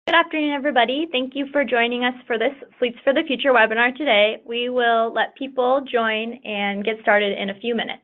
Good afternoon, everybody. Thank you for joining us for this Fleets for the Future webinar today. We will let people join and get started in a few minutes.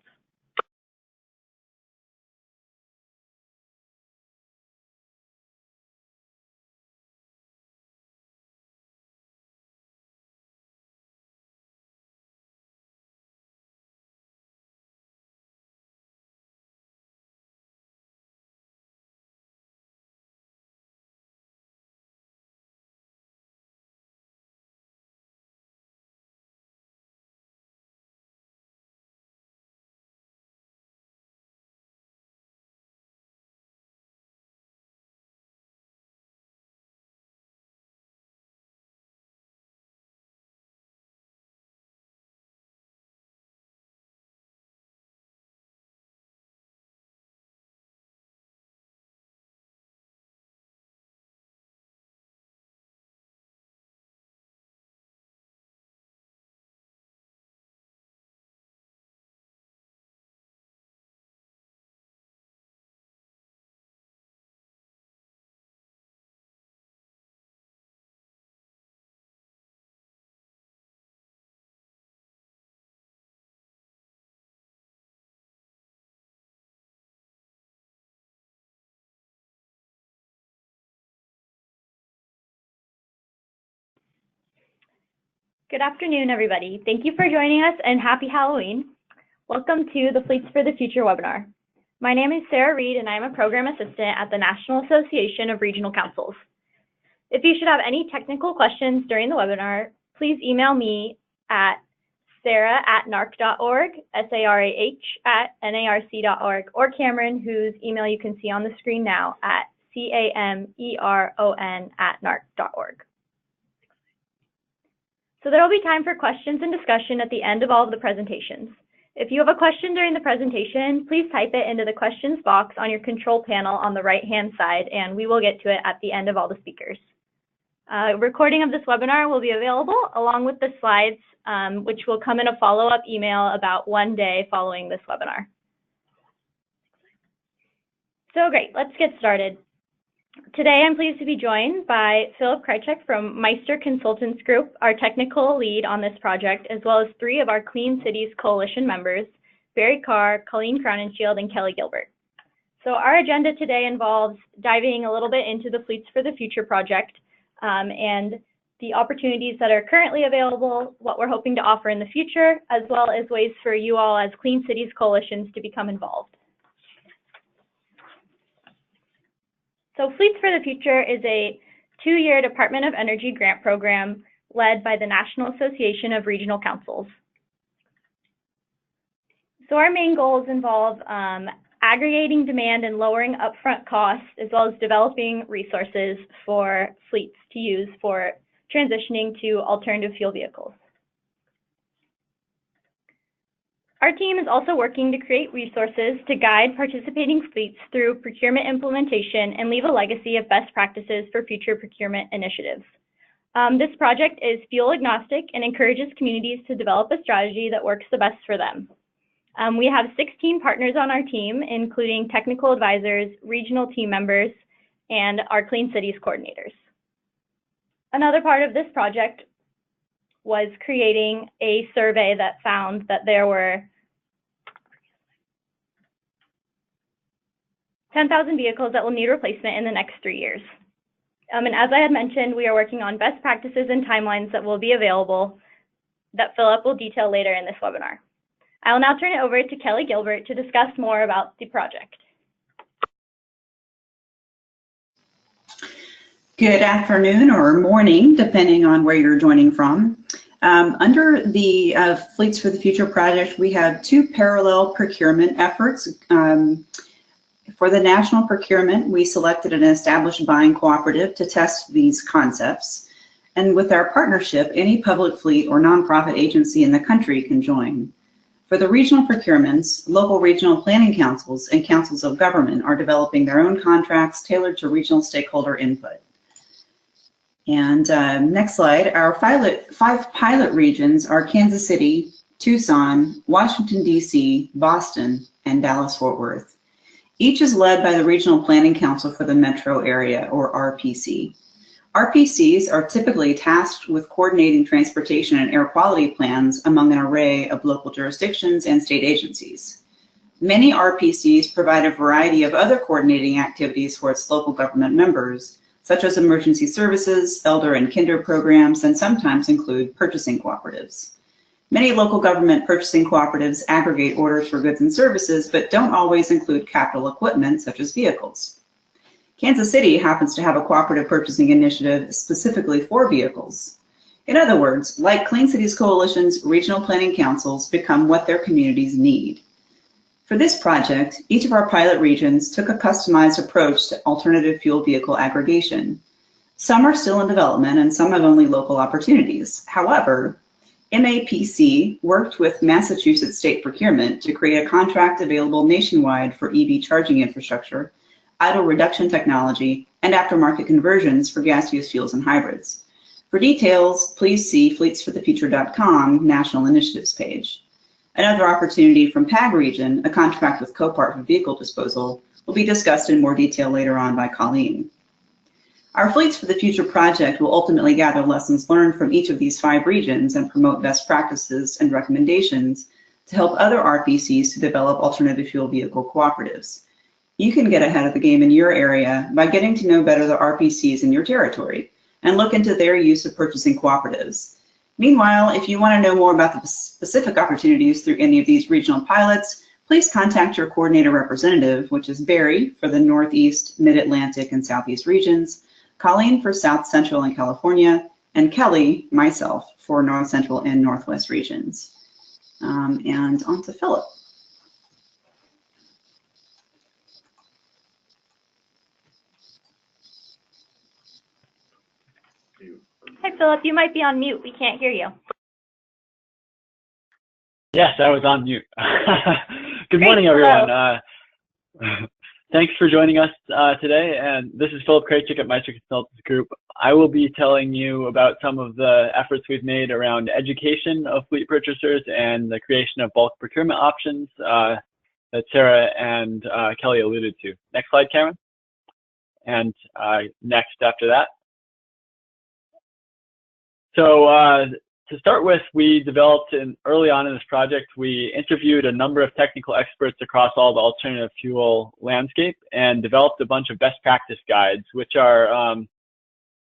Good afternoon, everybody. Thank you for joining us and happy Halloween. Welcome to the Fleets for the Future webinar. My name is Sarah Reed and I'm a program assistant at the National Association of Regional Councils. If you should have any technical questions during the webinar, please email me at sarah@narc.org, sarah@narc.org, or Cameron, whose email you can see on the screen now, at cameron@narc.org. So there will be time for questions and discussion at the end of all of the presentations. If you have a question during the presentation, please type it into the questions box on your control panel on the right-hand side, and we will get to it at the end of all the speakers. A recording of this webinar will be available along with the slides, which will come in a follow-up email about 1 day following this webinar. So great, let's get started. Today, I'm pleased to be joined by Philip Krychek from Meister Consultants Group, our technical lead on this project, as well as 3 of our Clean Cities Coalition members, Barry Carr, Colleen Crowninshield, and Kelly Gilbert. So our agenda today involves diving a little bit into the Fleets for the Future project and the opportunities that are currently available, what we're hoping to offer in the future, as well as ways for you all as Clean Cities Coalitions to become involved. So Fleets for the Future is a 2-year Department of Energy grant program led by the National Association of Regional Councils. So our main goals involve aggregating demand and lowering upfront costs, as well as developing resources for fleets to use for transitioning to alternative fuel vehicles. Our team is also working to create resources to guide participating fleets through procurement implementation and leave a legacy of best practices for future procurement initiatives. This project is fuel agnostic and encourages communities to develop a strategy that works the best for them. We have 16 partners on our team, including technical advisors, regional team members, and our Clean Cities coordinators. Another part of this project was creating a survey that found that there were 10,000 vehicles that will need replacement in the next 3 years. And as I had mentioned, we are working on best practices and timelines that will be available that Philip will detail later in this webinar. I will now turn it over to Kelly Gilbert to discuss more about the project. Good afternoon or morning, depending on where you're joining from. Under the Fleets for the Future project, we have 2 parallel procurement efforts. For the national procurement, we selected an established buying cooperative to test these concepts. And with our partnership, any public fleet or nonprofit agency in the country can join. For the regional procurements, local regional planning councils and councils of government are developing their own contracts tailored to regional stakeholder input. And next slide, our 5 pilot regions are Kansas City, Tucson, Washington, D.C., Boston, and Dallas-Fort Worth. Each is led by the Regional Planning Council for the Metro Area, or RPC. RPCs are typically tasked with coordinating transportation and air quality plans among an array of local jurisdictions and state agencies. Many RPCs provide a variety of other coordinating activities for its local government members, such as emergency services, elder and kinder programs, and sometimes include purchasing cooperatives. Many local government purchasing cooperatives aggregate orders for goods and services, but don't always include capital equipment, such as vehicles. Kansas City happens to have a cooperative purchasing initiative specifically for vehicles. In other words, like Clean Cities Coalition's regional planning councils become what their communities need. For this project, each of our pilot regions took a customized approach to alternative fuel vehicle aggregation. Some are still in development and some have only local opportunities. However, MAPC worked with Massachusetts State Procurement to create a contract available nationwide for EV charging infrastructure, idle reduction technology, and aftermarket conversions for gaseous fuels and hybrids. For details, please see fleetsforthefuture.com National Initiatives page. Another opportunity from PAG region, a contract with Copart for vehicle disposal, will be discussed in more detail later on by Colleen. Our Fleets for the Future project will ultimately gather lessons learned from each of these 5 regions and promote best practices and recommendations to help other RPCs to develop alternative fuel vehicle cooperatives. You can get ahead of the game in your area by getting to know better the RPCs in your territory and look into their use of purchasing cooperatives. Meanwhile, if you want to know more about the specific opportunities through any of these regional pilots, please contact your coordinator representative, which is Barry for the Northeast, Mid-Atlantic, and Southeast regions, Colleen for South Central and California, and Kelly, myself, for North Central and Northwest regions. And on to Philip. Hi, Philip. You might be on mute. We can't hear you. Yes, I was on mute. Good morning, everyone. Thanks for joining us today. And this is Philip Krajcik at Meister Consultants Group. I will be telling you about some of the efforts we've made around education of fleet purchasers and the creation of bulk procurement options that Sarah and Kelly alluded to. Next slide, Cameron. And next after that. So to start with, we developed early on in this project, we interviewed a number of technical experts across all the alternative fuel landscape and developed a bunch of best practice guides, which are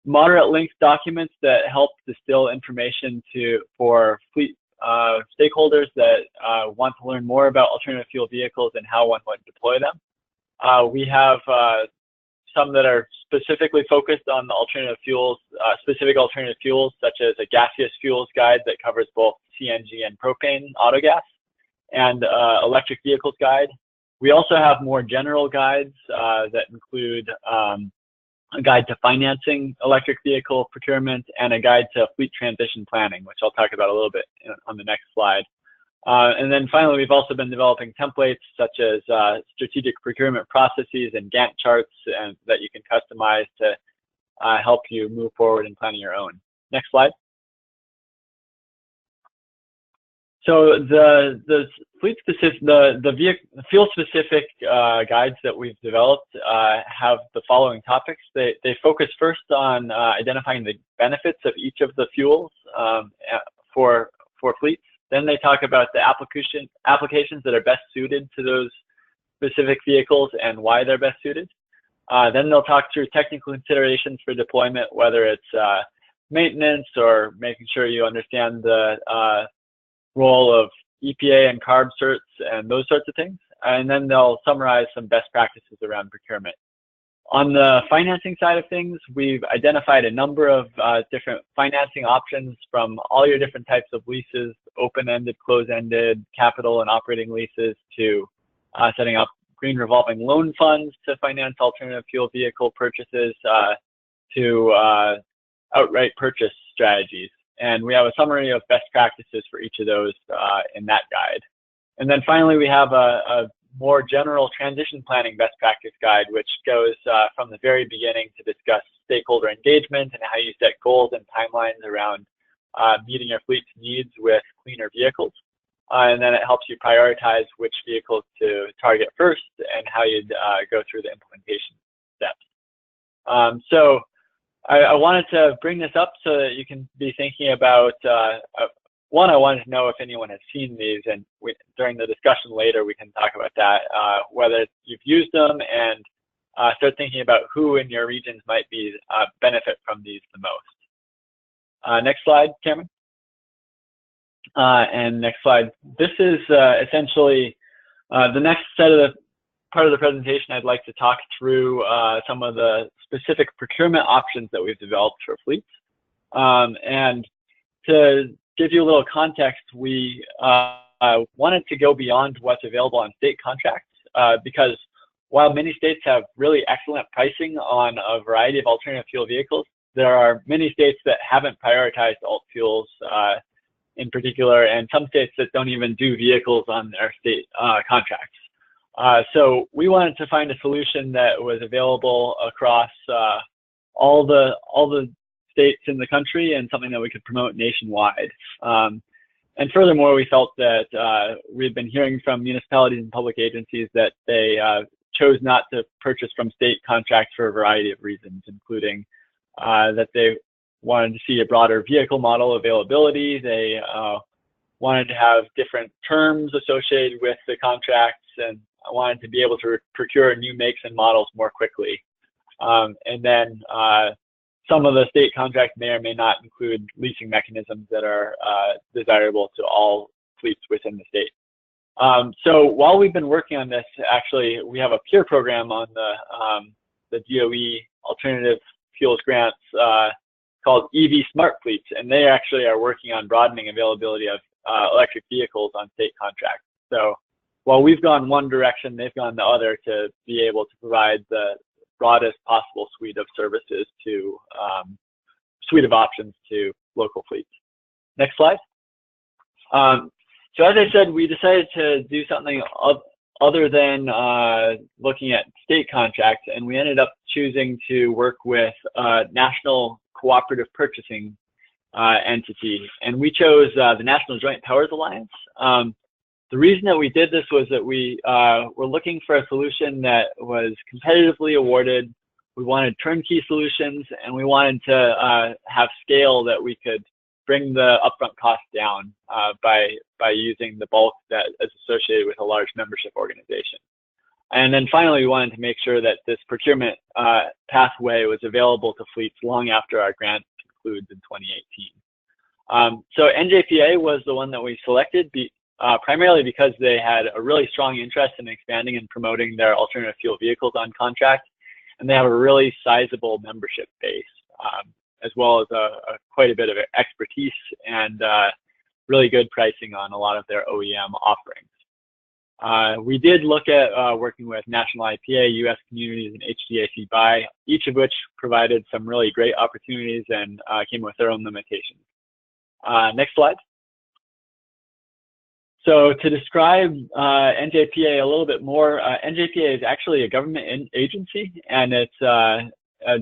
moderate length documents that help distill information for fleet stakeholders that want to learn more about alternative fuel vehicles and how one would deploy them. We have some that are specifically focused on the alternative fuels, specific alternative fuels, such as a gaseous fuels guide that covers both CNG and propane autogas, and electric vehicles guide. We also have more general guides that include a guide to financing electric vehicle procurement and a guide to fleet transition planning, which I'll talk about a little bit on the next slide. And then finally, we've also been developing templates such as strategic procurement processes and Gantt charts that you can customize to help you move forward in planning your own. Next slide. So the fuel specific guides that we've developed have the following topics. They focus first on identifying the benefits of each of the fuels for fleets. Then they talk about the applications that are best suited to those specific vehicles and why they're best suited. Then they'll talk through technical considerations for deployment, whether it's maintenance or making sure you understand the role of EPA and CARB certs and those sorts of things. And then they'll summarize some best practices around procurement. On the financing side of things, we've identified a number of different financing options from all your different types of leases, open-ended, close-ended, capital and operating leases, to setting up green revolving loan funds to finance alternative fuel vehicle purchases, to outright purchase strategies. And we have a summary of best practices for each of those in that guide. And then finally, we have a more general transition planning best practice guide, which goes from the very beginning to discuss stakeholder engagement and how you set goals and timelines around meeting your fleet's needs with cleaner vehicles. And then it helps you prioritize which vehicles to target first and how you'd go through the implementation steps. So I wanted to bring this up so that you can be thinking about, one, I wanted to know if anyone has seen these, and during the discussion later, we can talk about that, whether you've used them, and start thinking about who in your regions might be benefit from these the most. Next slide, Cameron. And next slide. This is essentially the next part of the presentation. I'd like to talk through some of the specific procurement options that we've developed for fleets. And to give you a little context, we wanted to go beyond what's available on state contracts because while many states have really excellent pricing on a variety of alternative fuel vehicles, there are many states that haven't prioritized alt fuels in particular, and some states that don't even do vehicles on their state contracts. So we wanted to find a solution that was available across all the states in the country and something that we could promote nationwide. And furthermore, we felt that we've been hearing from municipalities and public agencies that they chose not to purchase from state contracts for a variety of reasons, including that they wanted to see a broader vehicle model availability. They wanted to have different terms associated with the contracts, and wanted to be able to procure new makes and models more quickly. And then some of the state contracts may or may not include leasing mechanisms that are desirable to all fleets within the state. So while we've been working on this, actually, we have a peer program on the DOE Alternative Fuels Grants called EV Smart Fleets, and they actually are working on broadening availability of electric vehicles on state contracts. So while we've gone one direction, they've gone the other to be able to provide the broadest possible suite of services to suite of options to local fleets. Next slide. So as I said, we decided to do something other than looking at state contracts, and we ended up choosing to work with a national cooperative purchasing entity, and we chose the National Joint Powers Alliance. The reason that we did this was that we were looking for a solution that was competitively awarded. We wanted turnkey solutions, and we wanted to have scale that we could bring the upfront cost down by using the bulk that is associated with a large membership organization. And then finally, we wanted to make sure that this procurement pathway was available to fleets long after our grant concludes in 2018. So NJPA was the one that we selected primarily because they had a really strong interest in expanding and promoting their alternative fuel vehicles on contract, and they have a really sizable membership base, as well as quite a bit of expertise and really good pricing on a lot of their OEM offerings. We did look at working with National IPA, US Communities, and HDAC Buy, each of which provided some really great opportunities and came with their own limitations. Next slide. So to describe NJPA a little bit more, NJPA is actually a government agency, and it's a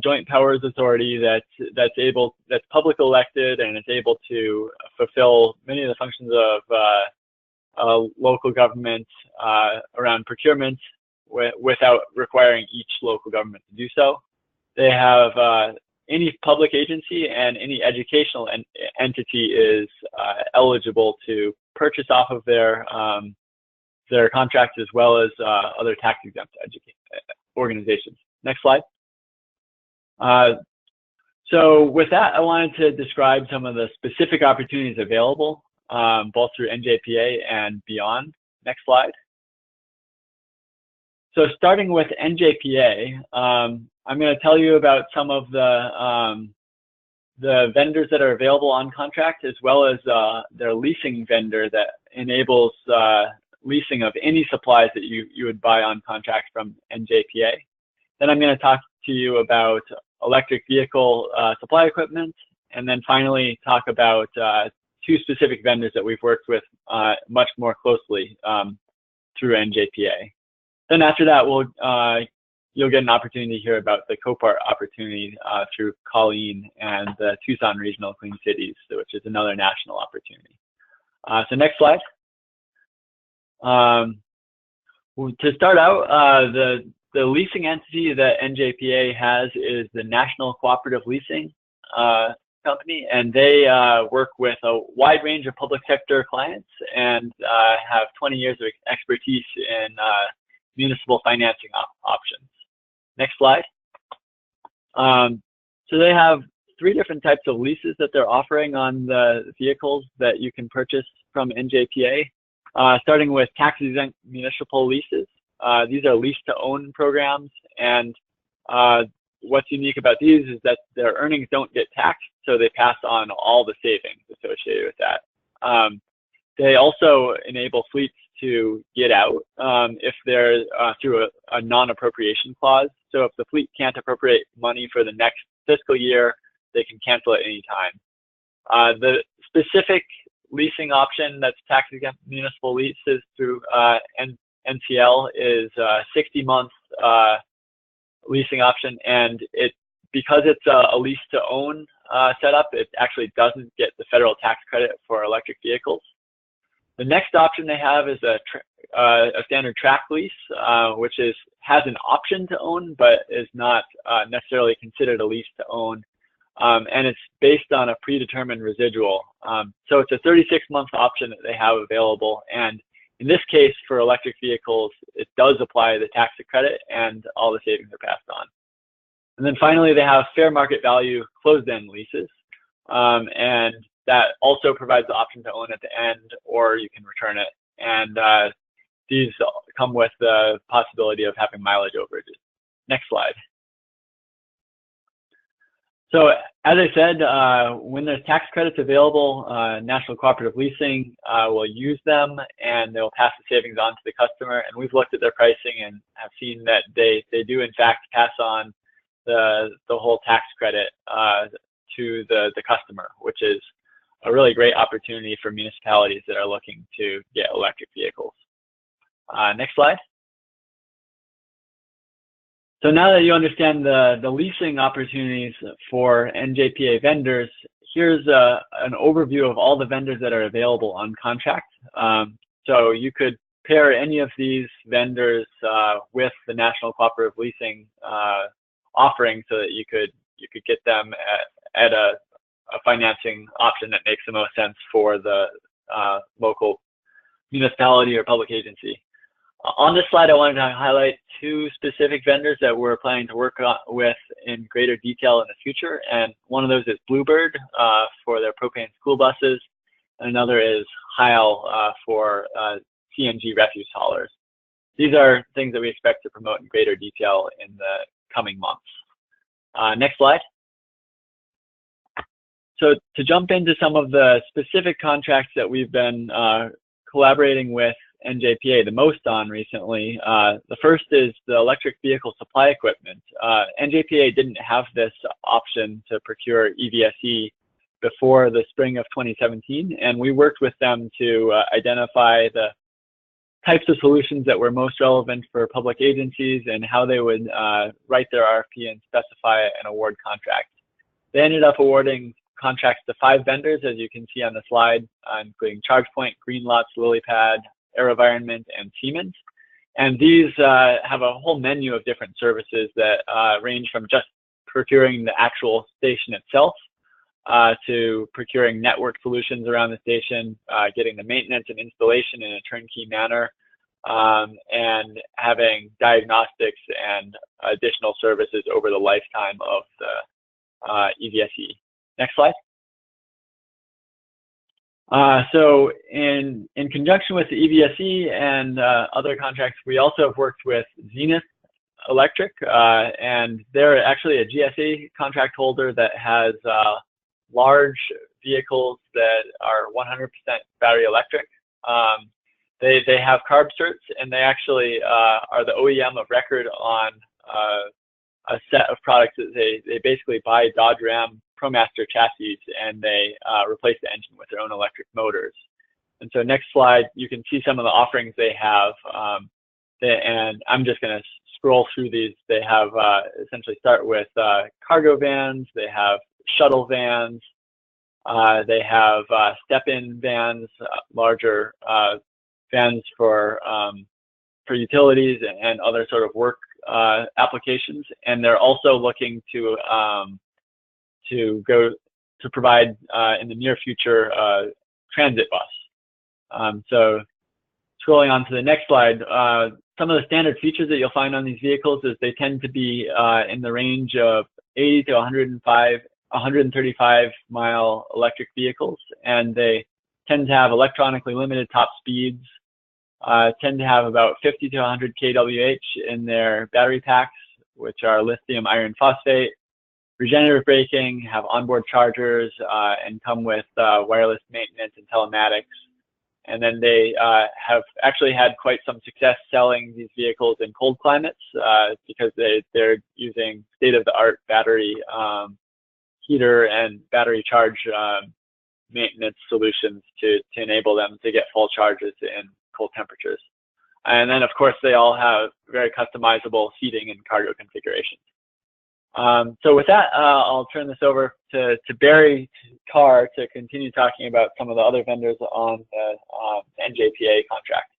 joint powers authority that's public elected, and it's able to fulfill many of the functions of local government around procurement without requiring each local government to do so. They have any public agency and any educational entity is eligible to purchase off of their contracts, as well as other tax-exempt organizations. Next slide. So with that, I wanted to describe some of the specific opportunities available, both through NJPA and beyond. Next slide. So starting with NJPA, I'm going to tell you about some of the vendors that are available on contract, as well as their leasing vendor that enables leasing of any supplies that you would buy on contract from NJPA. Then I'm going to talk to you about electric vehicle supply equipment, and then finally talk about two specific vendors that we've worked with much more closely through NJPA. Then after that, you'll get an opportunity to hear about the Copart Opportunity through Colleen and the Tucson Regional Clean Cities, which is another national opportunity. So next slide. To start out, the leasing entity that NJPA has is the National Cooperative Leasing Company, and they work with a wide range of public sector clients and have 20 years of expertise in municipal financing options. Next slide. So they have 3 different types of leases that they're offering on the vehicles that you can purchase from NJPA, starting with tax-exempt municipal leases. These are lease-to-own programs, and what's unique about these is that their earnings don't get taxed, so they pass on all the savings associated with that. They also enable fleets to get out if they're through a non-appropriation clause. So if the fleet can't appropriate money for the next fiscal year, they can cancel at any time. The specific leasing option that's tax-exempt municipal leases through NCL is 60-month leasing option, and because it's a lease-to-own setup, it actually doesn't get the federal tax credit for electric vehicles. The next option they have is a standard track lease, which has an option to own, but is not necessarily considered a lease to own. And it's based on a predetermined residual. So it's a 36-month option that they have available. And in this case, for electric vehicles, it does apply the tax credit and all the savings are passed on. And then finally, they have fair market value closed-end leases. And that also provides the option to own at the end, or you can return it. And these come with the possibility of having mileage overages. Next slide. So as I said, when there's tax credits available, National Cooperative Leasing will use them, and they'll pass the savings on to the customer. And we've looked at their pricing and have seen that they do in fact pass on the whole tax credit to the customer, which is a really great opportunity for municipalities that are looking to get electric vehicles. Next slide. So now that you understand the leasing opportunities for NJPA vendors, here's an overview of all the vendors that are available on contract. So you could pair any of these vendors with the National Cooperative Leasing offering, so that you could get them at a financing option that makes the most sense for the local municipality or public agency. On this slide, I wanted to highlight 2 specific vendors that we're planning to work with in greater detail in the future. And one of those is Bluebird for their propane school buses, and another is Heil for CNG refuse haulers. These are things that we expect to promote in greater detail in the coming months. Next slide. So to jump into some of the specific contracts that we've been collaborating with NJPA the most on recently, the first is the electric vehicle supply equipment. NJPA didn't have this option to procure EVSE before the spring of 2017, and we worked with them to identify the types of solutions that were most relevant for public agencies and how they would write their RFP and specify an award contract. They ended up awarding contracts to 5 vendors, as you can see on the slide, including ChargePoint, Greenlots, LilyPad, AeroVironment, and Siemens. And these have a whole menu of different services that range from just procuring the actual station itself to procuring network solutions around the station, getting the maintenance and installation in a turnkey manner, and having diagnostics and additional services over the lifetime of the EVSE. Next slide. So in conjunction with the EVSE and other contracts, we also have worked with Zenith Electric, and they're actually a GSA contract holder that has large vehicles that are 100% battery electric. They have CARB certs, and they actually are the OEM of record on a set of products that they basically buy Dodge Ram ProMaster chassis, and they replace the engine with their own electric motors. And so next slide, you can see some of the offerings they have. And I'm just going to scroll through these. They have essentially start with cargo vans. They have shuttle vans. They have step-in vans, larger vans for utilities and other sort of work applications, and they're also looking to provide in the near future transit bus. So scrolling on to the next slide, some of the standard features that you'll find on these vehicles is they tend to be in the range of 80 to 135 mile electric vehicles, and they tend to have electronically limited top speeds, tend to have about 50 to 100 kWh in their battery packs, which are lithium iron phosphate, regenerative braking, have onboard chargers, and come with wireless maintenance and telematics. And then they have actually had quite some success selling these vehicles in cold climates because they're using state-of-the-art battery heater and battery charge maintenance solutions to enable them to get full charges in cold temperatures. And then, of course, they all have very customizable seating and cargo configurations. So with that, I'll turn this over to Barry Carr to continue talking about some of the other vendors on the NJPA contract.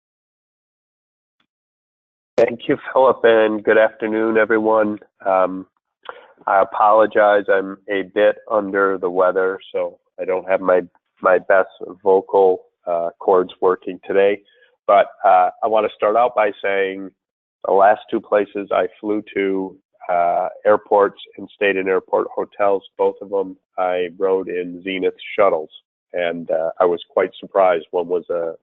Thank you, Philip, and good afternoon, everyone. I apologize, I'm a bit under the weather, so I don't have my best vocal cords working today. But I want to start out by saying the last two places I flew to, airports and stayed in airport hotels, both of them I rode in Zenith shuttles, and I was quite surprised. One was a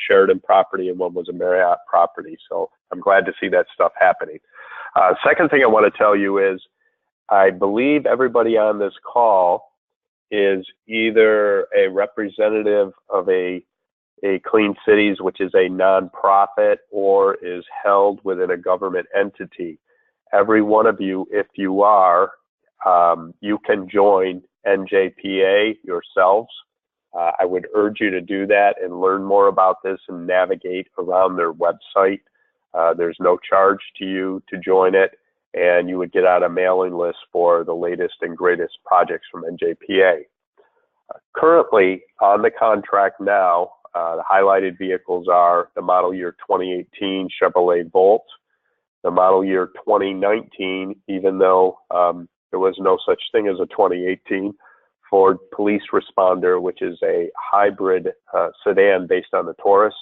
Sheraton property and one was a Marriott property, so I'm glad to see that stuff happening. Second thing I want to tell you is I believe everybody on this call is either a representative of a Clean Cities, which is a nonprofit, or is held within a government entity. Every one of you, if you are, you can join NJPA yourselves. I would urge you to do that and learn more about this and navigate around their website. There's no charge to you to join it, and you would get on a mailing list for the latest and greatest projects from NJPA. Currently on the contract now, the highlighted vehicles are the model year 2018 Chevrolet Bolt, the model year 2019, even though there was no such thing as a 2018, Ford Police Responder, which is a hybrid sedan based on the Taurus,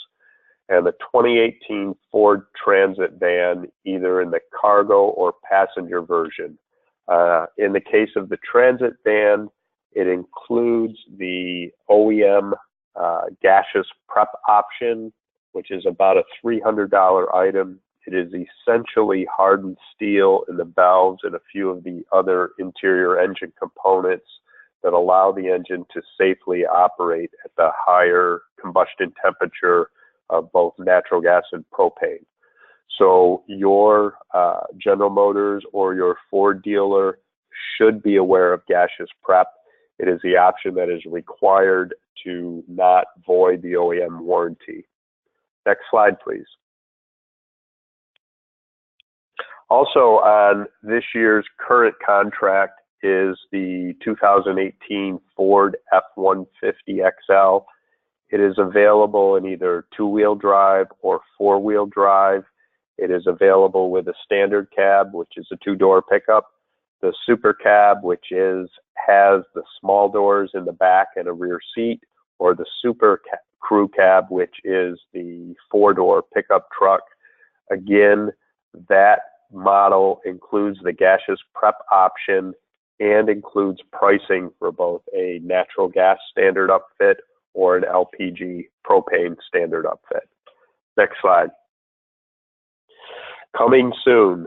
and the 2018 Ford Transit van, either in the cargo or passenger version. In the case of the Transit van, it includes the OEM gaseous prep option, which is about a $300 item. It is essentially hardened steel in the valves and a few of the other interior engine components that allow the engine to safely operate at the higher combustion temperature of both natural gas and propane. So your General Motors or your Ford dealer should be aware of gaseous prep. It is the option that is required to not void the OEM warranty. Next slide, please. Also on this year's current contract is the 2018 Ford F-150 XL. It is available in either two-wheel drive or four-wheel drive. It is available with a standard cab, which is a two-door pickup, the super cab, which has the small doors in the back and a rear seat, or the super crew cab, which is the four-door pickup truck. Again, that model includes the gaseous prep option and includes pricing for both a natural gas standard upfit or an LPG propane standard upfit. Next slide. Coming soon.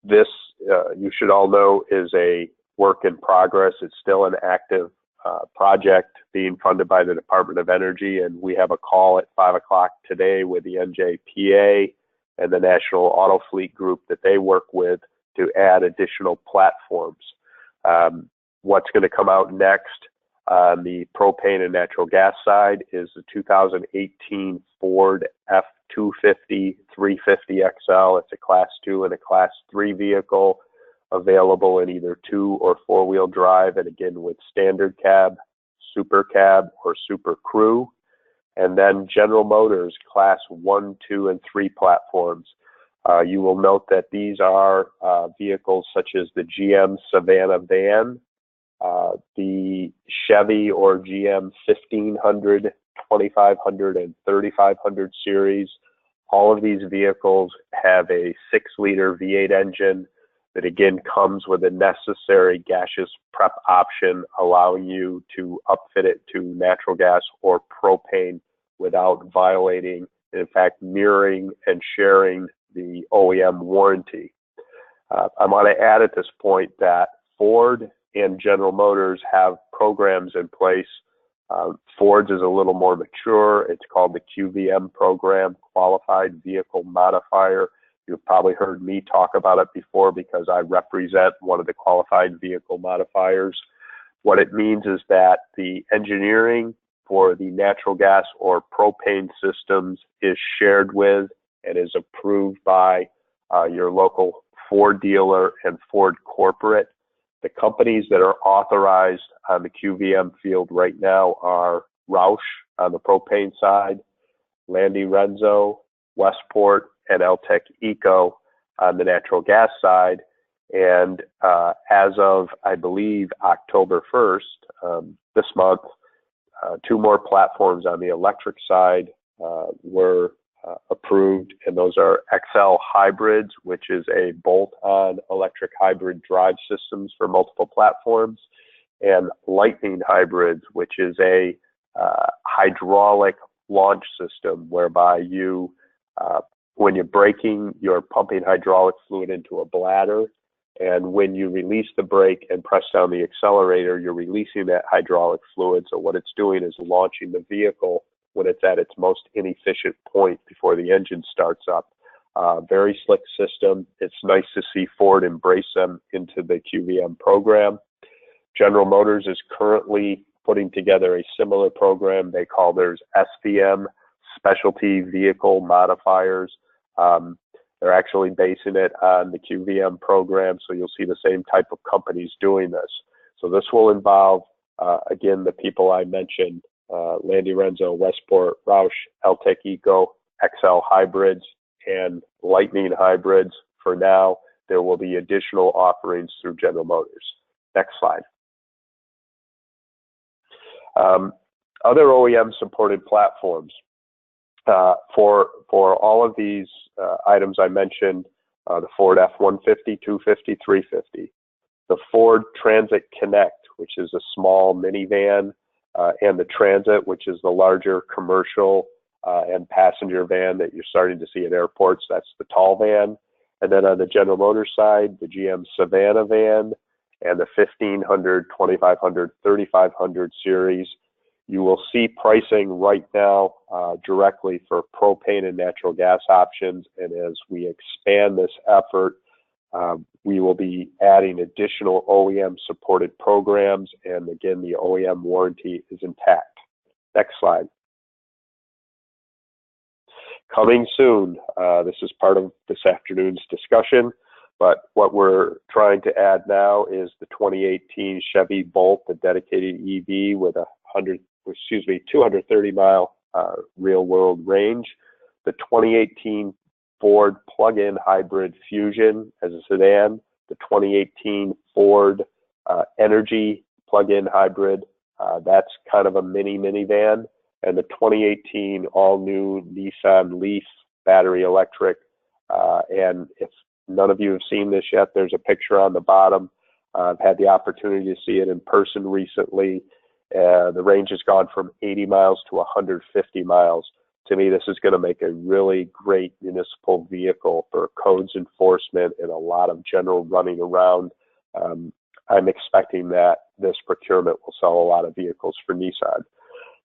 This, you should all know, is a work in progress. It's still an active project being funded by the Department of Energy, and we have a call at 5 o'clock today with the NJPA and the National Auto Fleet Group that they work with to add additional platforms. What's going to come out next on the propane and natural gas side is the 2018 Ford F-250 350 XL. It's a Class 2 and a Class 3 vehicle available in either two or four-wheel drive, and again with standard cab, super cab, or super crew. And then General Motors Class 1, 2, and 3 platforms. You will note that these are vehicles such as the GM Savannah van, the Chevy or GM 1500, 2500, and 3500 series. All of these vehicles have a 6-liter V8 engine that again comes with a necessary gaseous prep option, allowing you to upfit it to natural gas or propane without violating, in fact, mirroring and sharing the OEM warranty. I want to add at this point that Ford and General Motors have programs in place. Ford's is a little more mature. It's called the QVM program, Qualified Vehicle Modifier. You've probably heard me talk about it before because I represent one of the qualified vehicle modifiers. What it means is that the engineering for the natural gas or propane systems is shared with and is approved by your local Ford dealer and Ford corporate. The companies that are authorized on the QVM field right now are Roush on the propane side, Landy Renzo, Westport, and LTEC Eco on the natural gas side. And as of, I believe, October 1st, this month, 2 more platforms on the electric side were approved, and those are XL Hybrids, which is a bolt-on electric hybrid drive systems for multiple platforms, and Lightning Hybrids, which is a hydraulic launch system whereby you, when you're braking, you're pumping hydraulic fluid into a bladder, and when you release the brake and press down the accelerator, you're releasing that hydraulic fluid. So what it's doing is launching the vehicle when it's at its most inefficient point before the engine starts up. Very slick system. It's nice to see Ford embrace them into the QVM program. General Motors is currently putting together a similar program. They call theirs SVM, Specialty Vehicle Modifiers. They're actually basing it on the QVM program, so you'll see the same type of companies doing this. So this will involve, again, the people I mentioned, Landy Renzo, Westport, Roush, LTEC Eco, XL Hybrids, and Lightning Hybrids. For now, there will be additional offerings through General Motors. Next slide. Other OEM supported platforms. For all of these items I mentioned, the Ford F-150, 250, 350, the Ford Transit Connect, which is a small minivan, and the Transit, which is the larger commercial and passenger van that you're starting to see at airports. That's the tall van. And then on the General Motors side, the GM Savannah van and the 1500, 2500, 3500 series. You will see pricing right now directly for propane and natural gas options. And as we expand this effort, we will be adding additional OEM supported programs. And again, the OEM warranty is intact. Next slide. Coming soon, this is part of this afternoon's discussion, but what we're trying to add now is the 2018 Chevy Bolt, the dedicated EV with a 230-mile real-world range. The 2018 Ford plug-in hybrid Fusion as a sedan. The 2018 Ford Energy plug-in hybrid. That's kind of a minivan. And the 2018 all-new Nissan Leaf battery electric. And if none of you have seen this yet, there's a picture on the bottom. I've had the opportunity to see it in person recently. The range has gone from 80 miles to 150 miles. To me, this is going to make a really great municipal vehicle for codes enforcement and a lot of general running around. I'm expecting that this procurement will sell a lot of vehicles for Nissan.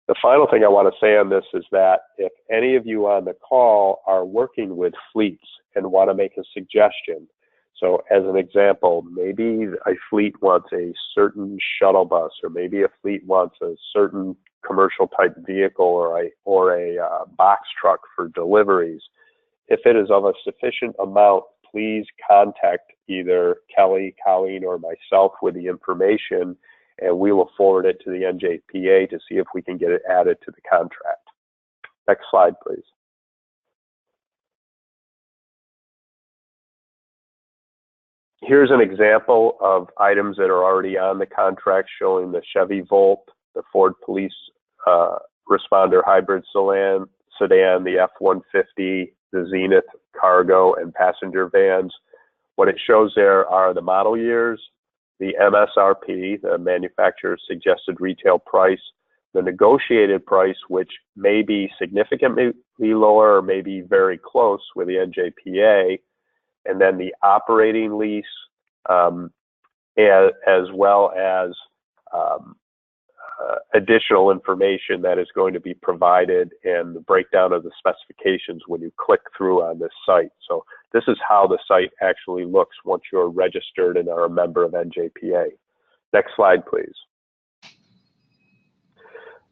The final thing I want to say on this is that if any of you on the call are working with fleets and want to make a suggestion, so as an example, maybe a fleet wants a certain shuttle bus, or maybe a fleet wants a certain commercial type vehicle or a box truck for deliveries. If it is of a sufficient amount, please contact either Kelly, Colleen, or myself with the information, and we will forward it to the NJPA to see if we can get it added to the contract. Next slide, please. Here's an example of items that are already on the contract, showing the Chevy Volt, the Ford Police Responder Hybrid Sedan, the F-150, the Zenith cargo and passenger vans. What it shows there are the model years, the MSRP, the manufacturer's suggested retail price, the negotiated price, which may be significantly lower or maybe very close with the NJPA, and then the operating lease, as well as additional information that is going to be provided, and the breakdown of the specifications when you click through on this site. So this is how the site actually looks once you're registered and are a member of NJPA. Next slide, please.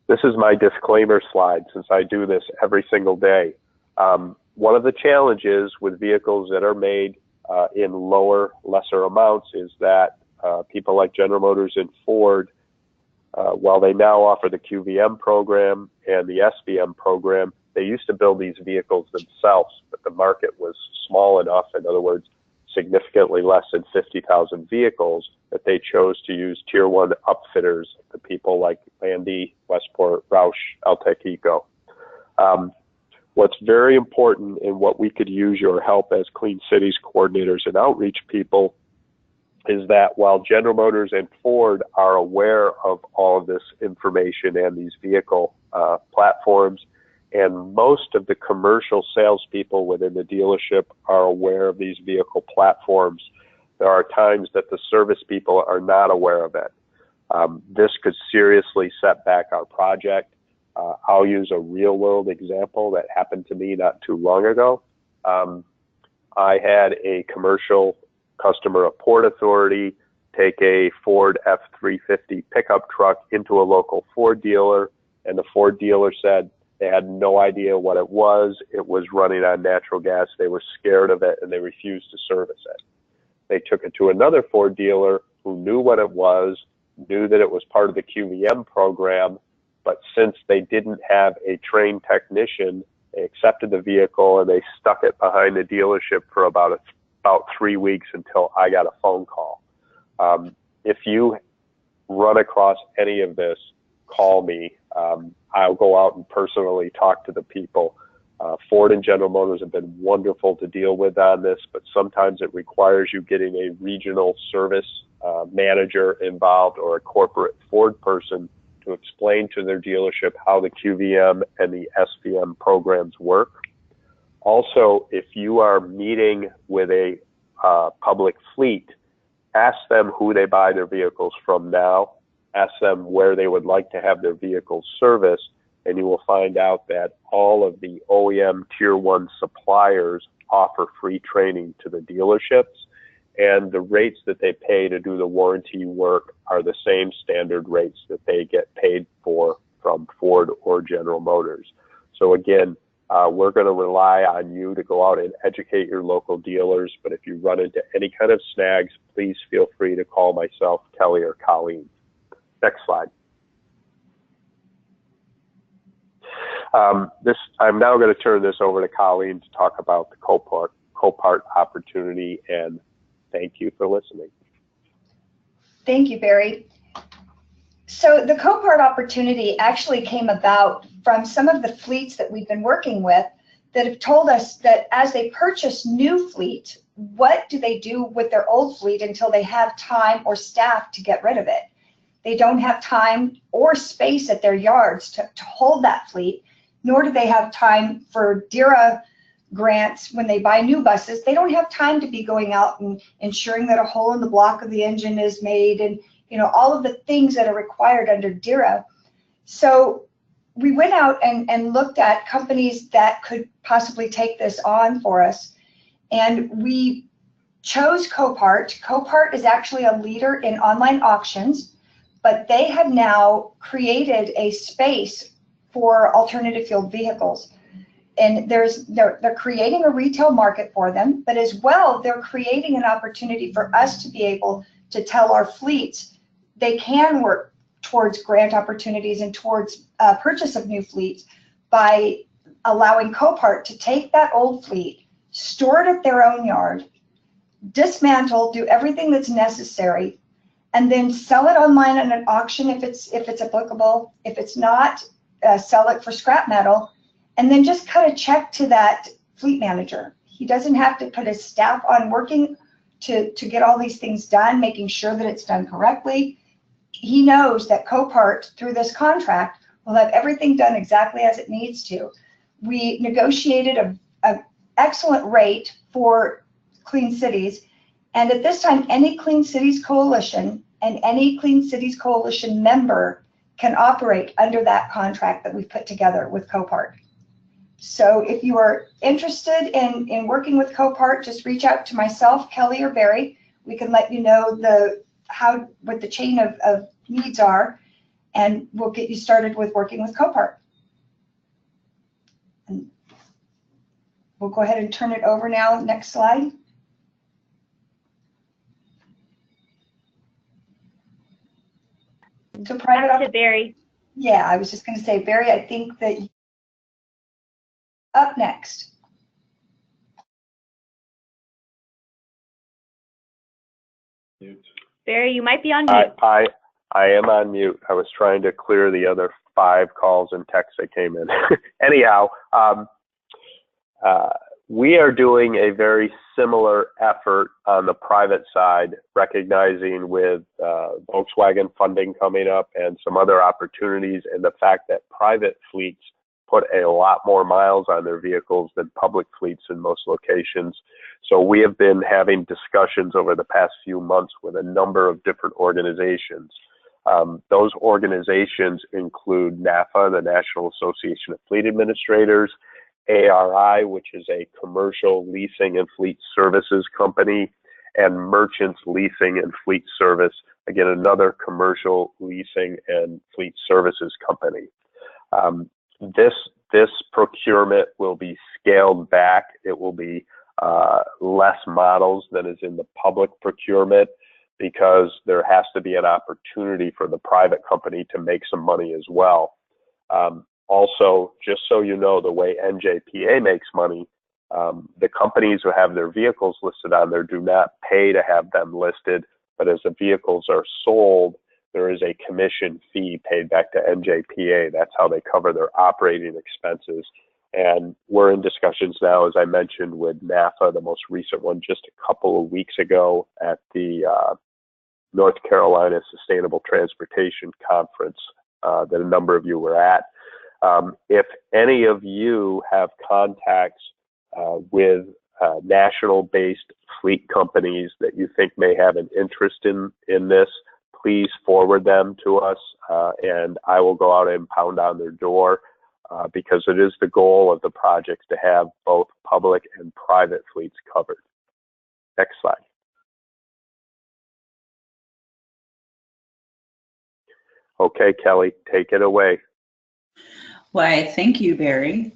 This is my disclaimer slide, since I do this every single day. One of the challenges with vehicles that are made in lesser amounts is that people like General Motors and Ford, while they now offer the QVM program and the SVM program, they used to build these vehicles themselves, but the market was small enough, in other words, significantly less than 50,000 vehicles, that they chose to use tier 1 upfitters, the people like Landy, Westport, Roush, Altec Eco. What's very important, and what we could use your help as Clean Cities coordinators and outreach people, is that while General Motors and Ford are aware of all of this information and these vehicle platforms, and most of the commercial salespeople within the dealership are aware of these vehicle platforms, there are times that the service people are not aware of it. This could seriously set back our project. I'll use a real world example that happened to me not too long ago. I had a commercial customer, a Port Authority, take a Ford F-350 pickup truck into a local Ford dealer, and the Ford dealer said they had no idea what it was. It was running on natural gas. They were scared of it, and they refused to service it. They took it to another Ford dealer who knew what it was, knew that it was part of the QVM program, but since they didn't have a trained technician, they accepted the vehicle and they stuck it behind the dealership for about 3 weeks until I got a phone call. If you run across any of this, call me. I'll go out and personally talk to the people. Ford and General Motors have been wonderful to deal with on this, but sometimes it requires you getting a regional service manager involved or a corporate Ford person to explain to their dealership how the QVM and the SVM programs work. Also, if you are meeting with a public fleet, ask them who they buy their vehicles from now, ask them where they would like to have their vehicles serviced, and you will find out that all of the OEM Tier 1 suppliers offer free training to the dealerships, and the rates that they pay to do the warranty work are the same standard rates that they get paid for from Ford or General Motors. So again, we're going to rely on you to go out and educate your local dealers, but if you run into any kind of snags, please feel free to call myself, Kelly, or Colleen. Next slide. I'm now going to turn this over to Colleen to talk about the Copart opportunity, and thank you for listening. Thank you, Barry. So the Copart opportunity actually came about from some of the fleets that we've been working with that have told us that as they purchase new fleet, what do they do with their old fleet until they have time or staff to get rid of it? They don't have time or space at their yards to hold that fleet, nor do they have time for DERA grants when they buy new buses. They don't have time to be going out and ensuring that a hole in the block of the engine is made, and all of the things that are required under DERA. So we went out and looked at companies that could possibly take this on for us, and we chose Copart. Copart is actually a leader in online auctions, but they have now created a space for alternative fuel vehicles. And they're creating a retail market for them, but as well, they're creating an opportunity for us to be able to tell our fleets they can work towards grant opportunities and towards purchase of new fleets by allowing Copart to take that old fleet, store it at their own yard, dismantle, do everything that's necessary, and then sell it online at an auction if it's applicable. If it's not, sell it for scrap metal, and then just cut a check to that fleet manager. He doesn't have to put his staff on working to get all these things done, making sure that it's done correctly. He knows that Copart, through this contract, will have everything done exactly as it needs to. We negotiated an excellent rate for Clean Cities, and at this time, any Clean Cities Coalition and any Clean Cities Coalition member can operate under that contract that we've put together with Copart. So if you are interested in working with Copart, just reach out to myself, Kelly, or Barry. We can let you know what the chain of needs are, and we'll get you started with working with Copart. And we'll go ahead and turn it over now. Next slide. So Back to Barry. Yeah, I was just going to say, Barry, I think that up next. Barry, you might be on mute. I am on mute. I was trying to clear the other 5 calls and texts that came in. Anyhow, we are doing a very similar effort on the private side, recognizing with Volkswagen funding coming up and some other opportunities, and the fact that private fleets put a lot more miles on their vehicles than public fleets in most locations. So we have been having discussions over the past few months with a number of different organizations. Those organizations include NAFA, the National Association of Fleet Administrators, ARI, which is a commercial leasing and fleet services company, and Merchants Leasing and Fleet Service, again, another commercial leasing and fleet services company. This procurement will be scaled back. It will be less models than is in the public procurement, because there has to be an opportunity for the private company to make some money as well. Also, just so you know, the way NJPA makes money, the companies who have their vehicles listed on there do not pay to have them listed, but as the vehicles are sold, there is a commission fee paid back to NJPA. That's how they cover their operating expenses. And we're in discussions now, as I mentioned, with NAFA, the most recent one just a couple of weeks ago at the North Carolina Sustainable Transportation Conference that a number of you were at. If any of you have contacts with national-based fleet companies that you think may have an interest in this, please forward them to us, and I will go out and pound on their door, because it is the goal of the project to have both public and private fleets covered. Next slide. Okay, Kelly, take it away. Why, thank you, Barry.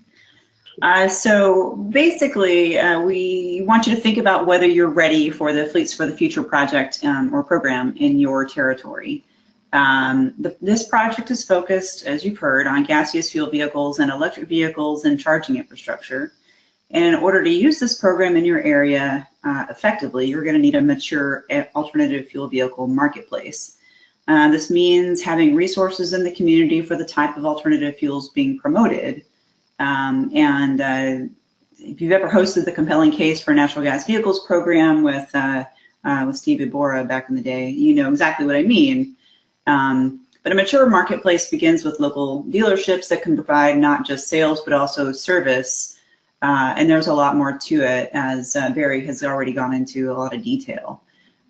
So basically, we want you to think about whether you're ready for the Fleets for the Future project or program in your territory. This project is focused, as you've heard, on gaseous fuel vehicles and electric vehicles and charging infrastructure. And in order to use this program in your area effectively, you're going to need a mature alternative fuel vehicle marketplace. This means having resources in the community for the type of alternative fuels being promoted. If you've ever hosted the Compelling Case for Natural Gas Vehicles program with Steve Ibora back in the day, you know exactly what I mean. But a mature marketplace begins with local dealerships that can provide not just sales, but also service. And there's a lot more to it, as Barry has already gone into a lot of detail.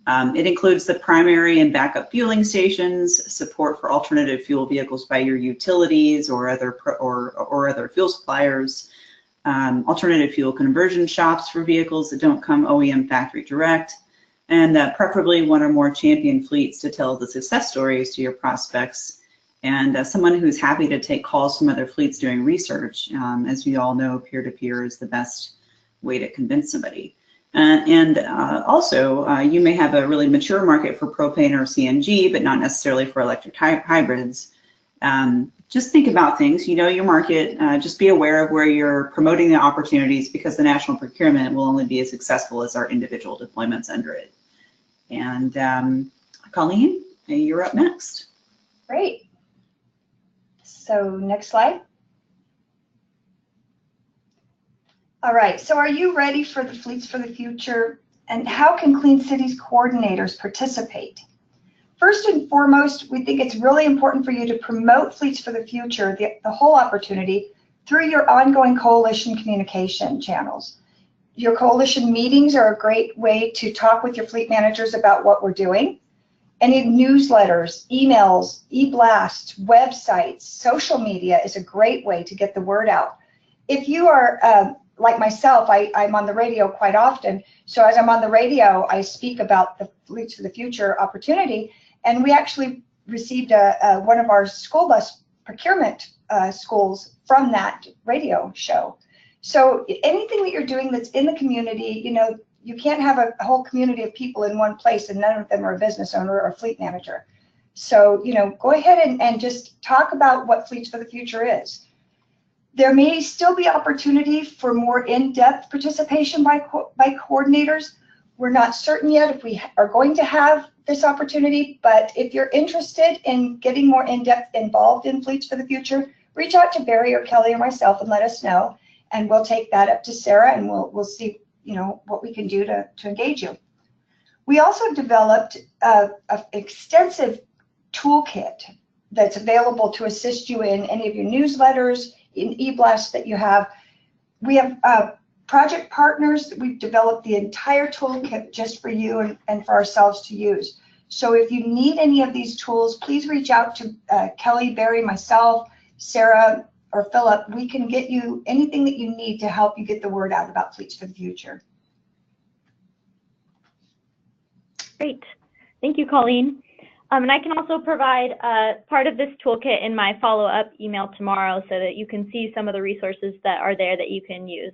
It includes the primary and backup fueling stations, support for alternative fuel vehicles by your utilities or other fuel suppliers, alternative fuel conversion shops for vehicles that don't come OEM factory direct, and preferably one or more champion fleets to tell the success stories to your prospects, and someone who's happy to take calls from other fleets doing research. As you all know, peer-to-peer is the best way to convince somebody. Also, you may have a really mature market for propane or CNG, but not necessarily for electric hybrids. just think about things. You know your market. Just be aware of where you're promoting the opportunities, because the national procurement will only be as successful as our individual deployments under it. And Colleen, you're up next. Great. So next slide. All right, so are you ready for the Fleets for the Future? And how can Clean Cities coordinators participate? First and foremost, we think it's really important for you to promote Fleets for the Future, the whole opportunity, through your ongoing coalition communication channels. Your coalition meetings are a great way to talk with your fleet managers about what we're doing. Any newsletters, emails, e-blasts, websites, social media is a great way to get the word out. If you are like myself, I'm on the radio quite often. So as I'm on the radio, I speak about the Fleets for the Future opportunity. And we actually received one of our school bus procurement schools from that radio show. So anything that you're doing that's in the community, you know, you can't have a whole community of people in one place and none of them are a business owner or a fleet manager. So, you know, go ahead and just talk about what Fleets for the Future is. There may still be opportunity for more in-depth participation by coordinators. We're not certain yet if we are going to have this opportunity, but if you're interested in getting more in-depth involved in Fleets for the Future, reach out to Barry or Kelly or myself and let us know, and we'll take that up to Sarah and we'll see, you know, what we can do to engage you. We also developed an extensive toolkit that's available to assist you in any of your newsletters, in e-blasts that you have. We have project partners. We've developed the entire toolkit just for you and for ourselves to use. So if you need any of these tools, please reach out to Kelly, Barry, myself, Sarah, or Philip. We can get you anything that you need to help you get the word out about Fleets for the Future. Great. Thank you, Colleen. And I can also provide part of this toolkit in my follow-up email tomorrow so that you can see some of the resources that are there that you can use.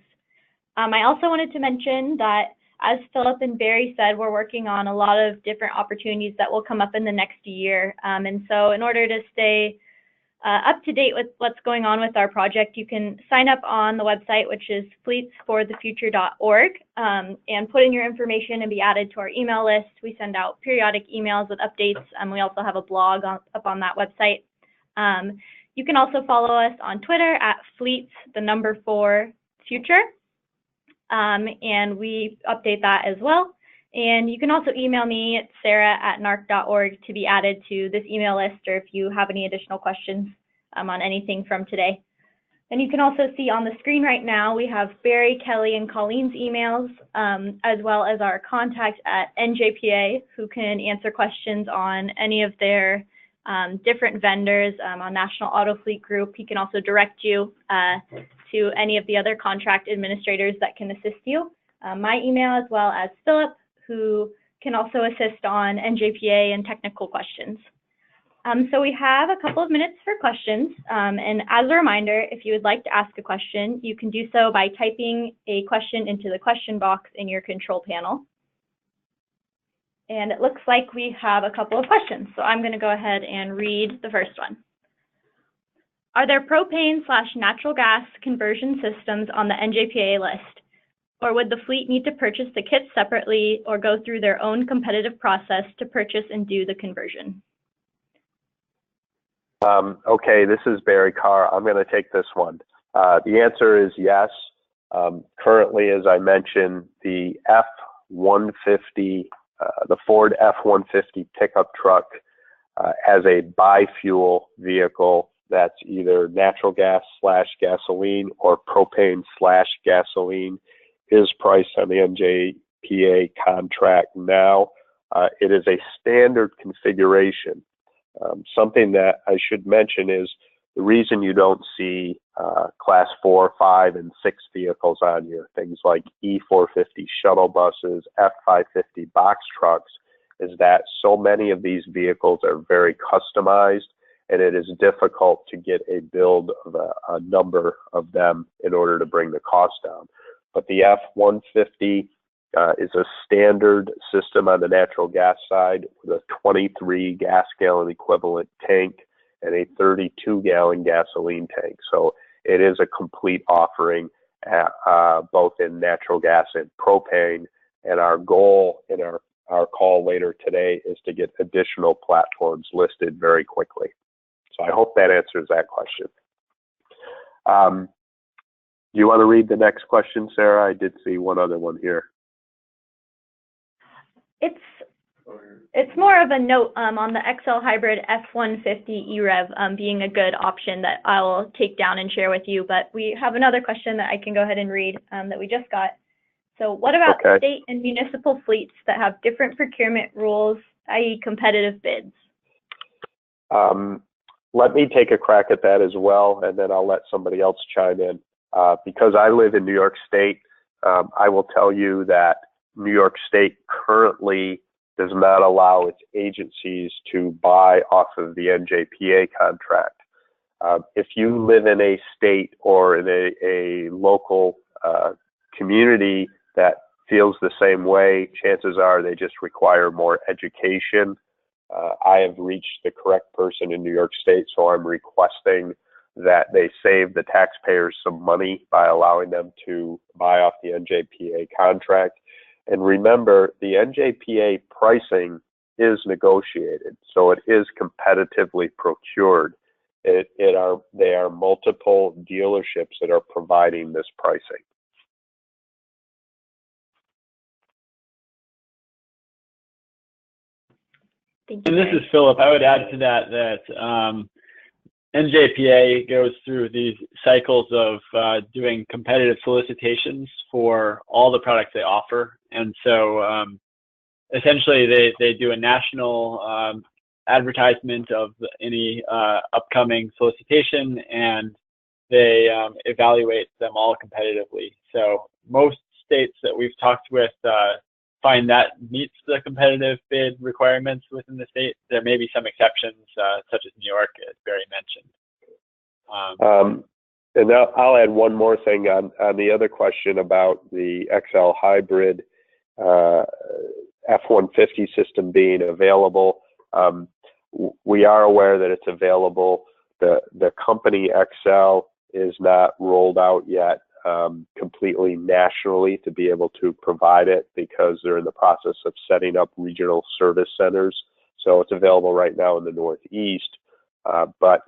I also wanted to mention that, as Philip and Barry said, we're working on a lot of different opportunities that will come up in the next year. And so in order to stay up to date with what's going on with our project, you can sign up on the website, which is fleetsforthefuture.org, and put in your information and be added to our email list. We send out periodic emails with updates, and we also have a blog up on that website. You can also follow us on Twitter at fleets4future, and we update that as well. And you can also email me at sarah@narc.org to be added to this email list, or if you have any additional questions on anything from today. And you can also see on the screen right now, we have Barry, Kelly, and Colleen's emails, as well as our contact at NJPA, who can answer questions on any of their different vendors on National Auto Fleet Group. He can also direct you to any of the other contract administrators that can assist you. My email, as well as Philip, who can also assist on NJPA and technical questions. So we have a couple of minutes for questions. And as a reminder, if you would like to ask a question, you can do so by typing a question into the question box in your control panel. And it looks like we have a couple of questions. So I'm going to go ahead and read the first one. Are there propane/natural gas conversion systems on the NJPA list? Or would the fleet need to purchase the kits separately or go through their own competitive process to purchase and do the conversion? Okay, this is Barry Carr. I'm going to take this one. The answer is yes. Currently, as I mentioned, the F-150, the Ford F-150 pickup truck as a bi-fuel vehicle that's either natural gas/gasoline or propane/gasoline is priced on the NJPA contract now. It is a standard configuration. Something that I should mention is the reason you don't see class 4, 5, and 6 vehicles on here, things like E450 shuttle buses, F550 box trucks, is that so many of these vehicles are very customized, and it is difficult to get a build of a number of them in order to bring the cost down. But the F-150 is a standard system on the natural gas side with a 23 gas gallon equivalent tank and a 32-gallon gasoline tank. So it is a complete offering, both in natural gas and propane. And our goal in our call later today is to get additional platforms listed very quickly. So I hope that answers that question. Do you want to read the next question, Sarah? I did see one other one here. It's more of a note on the XL Hybrid F-150 EREV being a good option that I will take down and share with you. But we have another question that I can go ahead and read that we just got. So what about state and municipal fleets that have different procurement rules, i.e. competitive bids? Let me take a crack at that as well, and then I'll let somebody else chime in. Because I live in New York State, I will tell you that New York State currently does not allow its agencies to buy off of the NJPA contract. If you live in a state or in a local community that feels the same way, chances are they just require more education. I have reached the correct person in New York State, so I'm requesting that they save the taxpayers some money by allowing them to buy off the NJPA contract. And remember, the NJPA pricing is negotiated, so it is competitively procured. They are multiple dealerships that are providing this pricing. Thank you. And this is Philip. I would add to that NJPA goes through these cycles of doing competitive solicitations for all the products they offer. And so essentially they do a national advertisement of any upcoming solicitation, and they evaluate them all competitively. So most states that we've talked with find that meets the competitive bid requirements within the state. There may be some exceptions, such as New York, as Barry mentioned. And I'll add one more thing on the other question about the XL Hybrid F-150 system being available. We are aware that it's available. The company XL is not rolled out yet completely nationally to be able to provide it, because they're in the process of setting up regional service centers. So it's available right now in the Northeast. But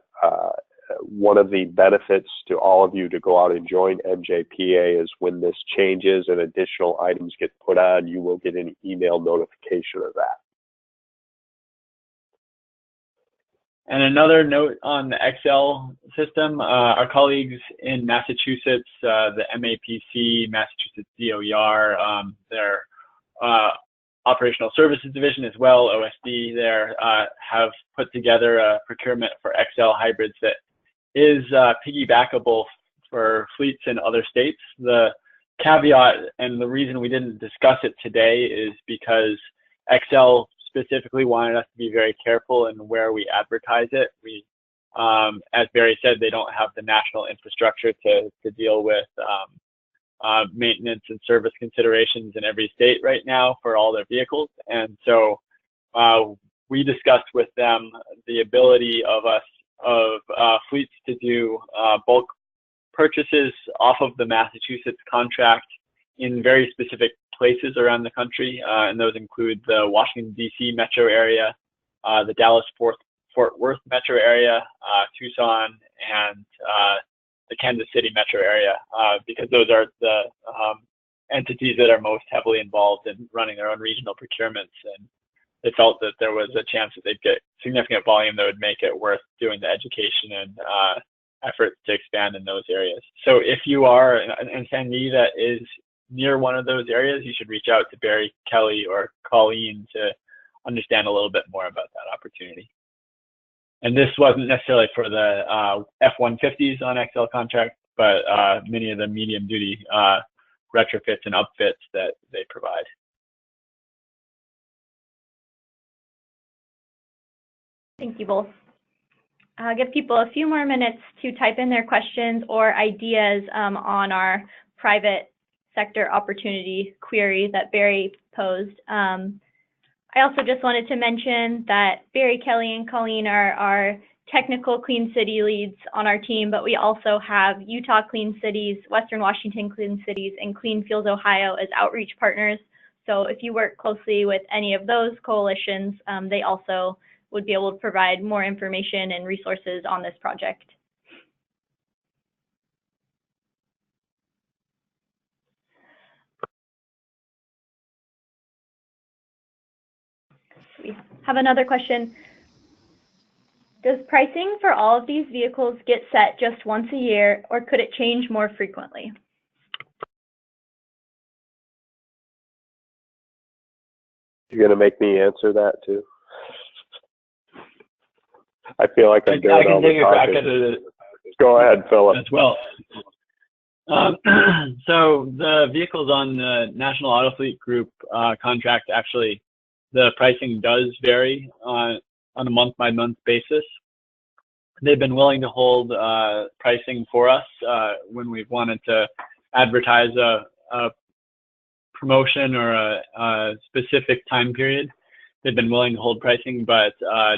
one of the benefits to all of you to go out and join NJPA is when this changes and additional items get put on, you will get an email notification of that. And another note on the XL system, our colleagues in Massachusetts, the MAPC, Massachusetts DOER, their Operational Services Division as well, OSD there, have put together a procurement for XL hybrids that is piggybackable for fleets in other states. The caveat and the reason we didn't discuss it today is because XL specifically wanted us to be very careful in where we advertise it. We, as Barry said, they don't have the national infrastructure to deal with maintenance and service considerations in every state right now for all their vehicles. And so we discussed with them the ability of fleets to do bulk purchases off of the Massachusetts contract in very specific places around the country, and those include the Washington, D.C. metro area, the Dallas-Fort Worth metro area, Tucson, and the Kansas City metro area, because those are the entities that are most heavily involved in running their own regional procurements, and they felt that there was a chance that they'd get significant volume that would make it worth doing the education and efforts to expand in those areas. So if you are an attendee that is near one of those areas, you should reach out to Barry, Kelly, or Colleen to understand a little bit more about that opportunity. And this wasn't necessarily for the F-150s on XL contract, but many of the medium duty retrofits and upfits that they provide. Thank you both. I'll give people a few more minutes to type in their questions or ideas on our private sector opportunity query that Barry posed. I also just wanted to mention that Barry, Kelly, and Colleen are technical clean city leads on our team, but we also have Utah Clean Cities, Western Washington Clean Cities, and Clean Fuels Ohio as outreach partners. So if you work closely with any of those coalitions, they also would be able to provide more information and resources on this project. We have another question. Does pricing for all of these vehicles get set just once a year, or could it change more frequently? You're going to make me answer that too? I feel like I'm doing all the talking. Go ahead, Philip. As well. So the vehicles on the National Auto Fleet Group contract, actually, the pricing does vary on a month-by-month basis. They've been willing to hold pricing for us when we've wanted to advertise a promotion or a specific time period. They've been willing to hold pricing, but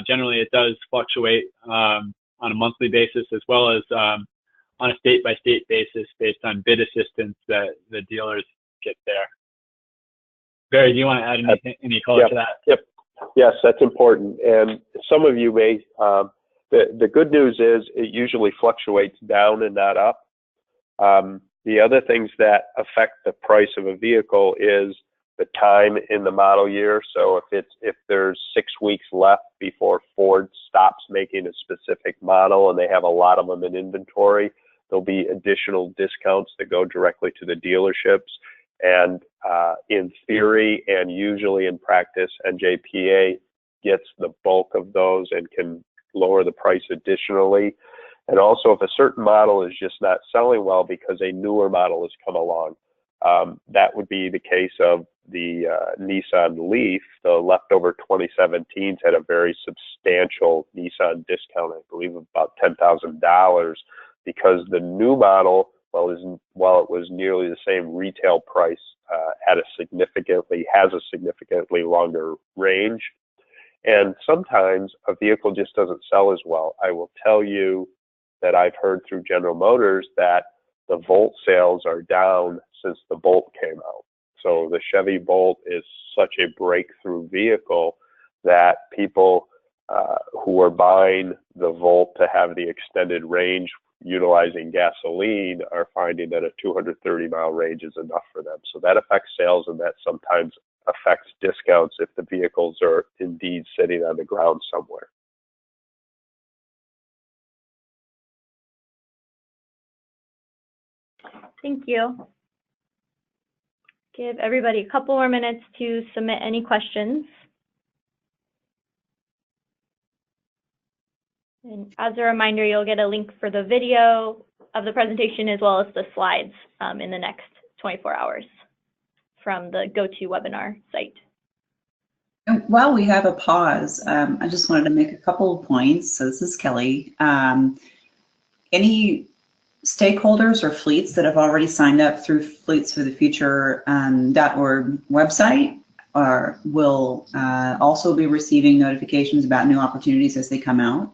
generally it does fluctuate on a monthly basis, as well as on a state-by-state basis based on bid assistance that the dealers get there. Barry, do you want to add any color to that? Yep. Yes, that's important. And some of you may, the good news is it usually fluctuates down and not up. The other things that affect the price of a vehicle is the time in the model year. So if there's 6 weeks left before Ford stops making a specific model and they have a lot of them in inventory, there'll be additional discounts that go directly to the dealerships. And in theory and usually in practice, NJPA gets the bulk of those and can lower the price additionally. And also, if a certain model is just not selling well because a newer model has come along, that would be the case of the Nissan Leaf. The leftover 2017s had a very substantial Nissan discount, I believe about $10,000, because the new model, while it was nearly the same retail price, has a significantly longer range. And sometimes a vehicle just doesn't sell as well. I will tell you that I've heard through General Motors that the Volt sales are down since the Bolt came out. So the Chevy Bolt is such a breakthrough vehicle that people who are buying the Volt to have the extended range utilizing gasoline are finding that a 230-mile range is enough for them. So that affects sales, and that sometimes affects discounts if the vehicles are indeed sitting on the ground somewhere. Thank you. Give everybody a couple more minutes to submit any questions. And as a reminder, you'll get a link for the video of the presentation as well as the slides in the next 24 hours from the GoToWebinar site. And while we have a pause, I just wanted to make a couple of points. So this is Kelly. Any stakeholders or fleets that have already signed up through Fleets for the Future.org website will also be receiving notifications about new opportunities as they come out.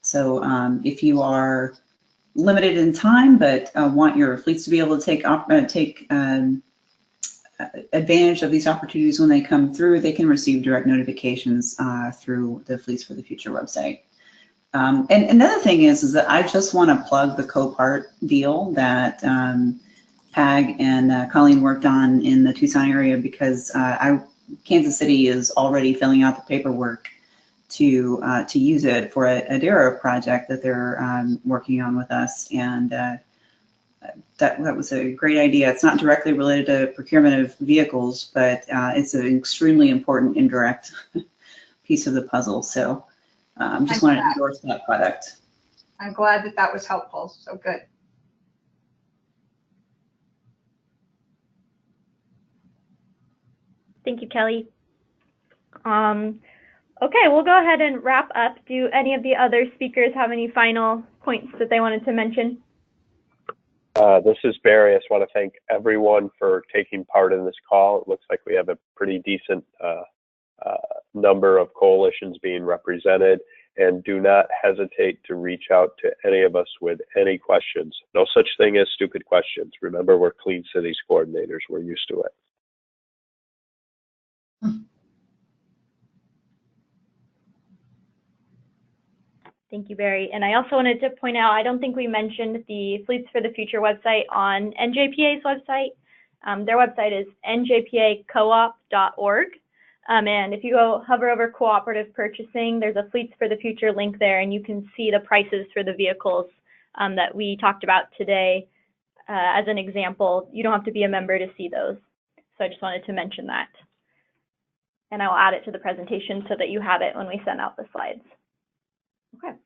So if you are limited in time but want your fleets to be able to take advantage of these opportunities when they come through, they can receive direct notifications through the Fleets for the Future website. And another thing is that I just want to plug the Copart deal that Pag and Colleen worked on in the Tucson area, because Kansas City is already filling out the paperwork to use it for a DARA project that they're working on with us, and that was a great idea. It's not directly related to procurement of vehicles, but it's an extremely important indirect piece of the puzzle. So just wanted to endorse that product. I'm glad that that was helpful. So good. Thank you, Kelly. Okay, we'll go ahead and wrap up. Do any of the other speakers have any final points that they wanted to mention? This is Barry. I just want to thank everyone for taking part in this call. It looks like we have a pretty decent number of coalitions being represented. and do not hesitate to reach out to any of us with any questions. No such thing as stupid questions. Remember, we're Clean Cities coordinators. We're used to it. Thank you, Barry. And I also wanted to point out, I don't think we mentioned the Fleets for the Future website on NJPA's website. Their website is njpacoop.org. And if you go hover over cooperative purchasing, there's a Fleets for the Future link there, and you can see the prices for the vehicles that we talked about today. As an example, you don't have to be a member to see those. So I just wanted to mention that. And I will add it to the presentation so that you have it when we send out the slides. Okay.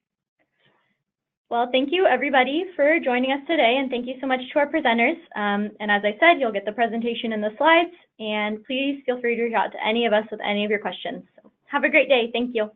Well, thank you everybody for joining us today, and thank you so much to our presenters. And as I said, you'll get the presentation and the slides, and please feel free to reach out to any of us with any of your questions. So have a great day. Thank you.